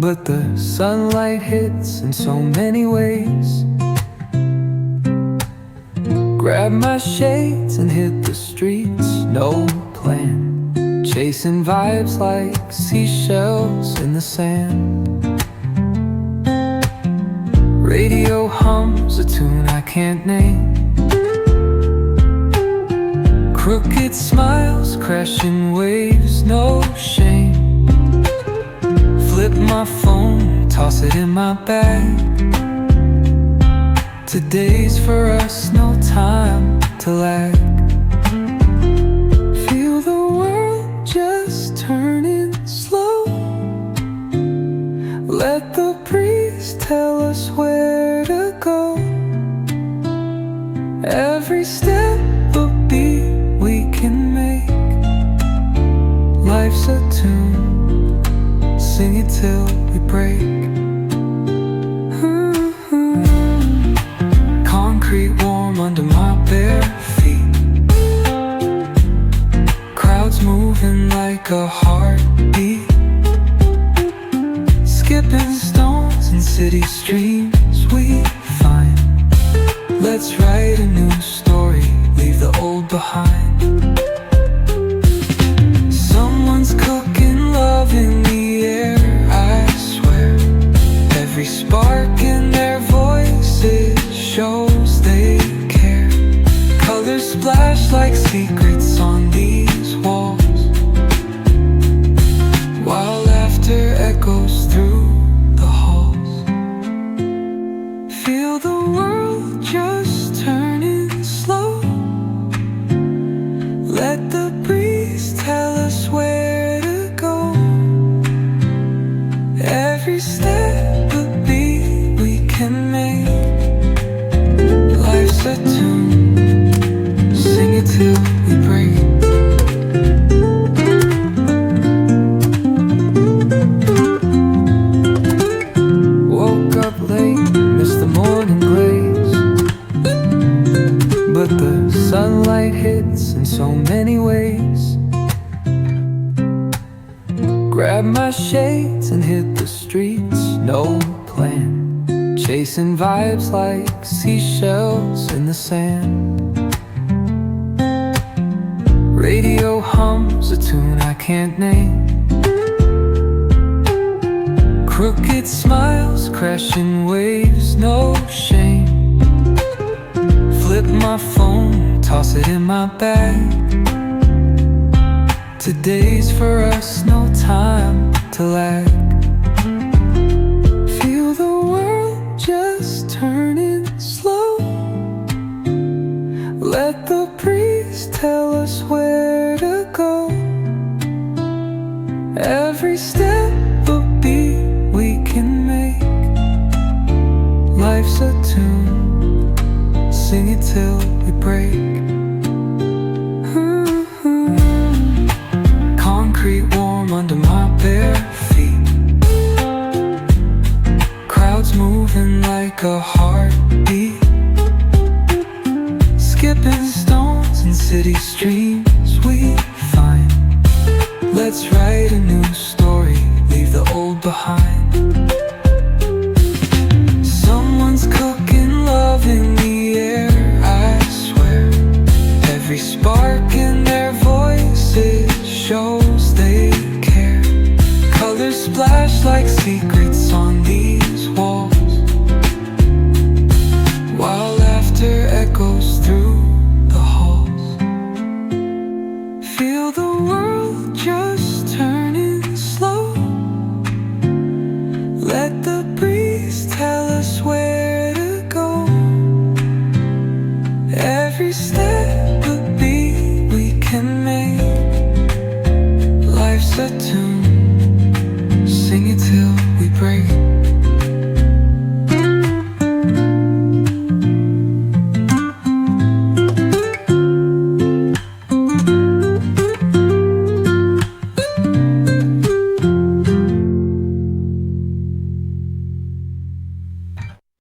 but the sunlight hits in so many ways. Grab my shades and hit the streets, no plan, chasing vibes like seashells in the sand. Radio hums a tune I can't name. Crooked smiles, crashing waves, no shame. Flip my phone, toss it in my bag. Today's for us, no time to lag. Feel the world just turning slow. Let the breeze tell us where to go. Every step a beat we can make. Life's a tune, sing it till we break. Concrete warm under my bare feet. Crowds moving like a heartbeat. Skipping stones in city streams we find. Let's write a new story, leave the old behind. Someone's cooking love in the air, I swear. Every spark in their voices shows they care. Colors splash like secrets on these walls, while laughter echoes through the halls. Feel the world just turning slow. Let the breeze tell us where to go. Every step a beat we can make. Life's a tune, sing it till we break. Woke up late, missed the morning glaze, but the sunlight hits in so many ways. Grab my shades and hit the streets, no plan, chasing vibes like seashells in the sand. Radio hums a tune I can't name. Crooked smiles, crashing waves, no shame. Flip my phone, toss it in my bag. Today's for us, no time to lag. Feel the world just turning slow. Let the breeze tell us where to go. Every step a beat we can make. Life's a tune, sing it till we break. Concrete warm under my bare feet. Crowds moving like a heartbeat. Skipping stones in city streams we find. Let's write a new story, leave the old behind. Someone's cooking love in the air, I swear. Every spark in their voices shows they care. Colors splash like secrets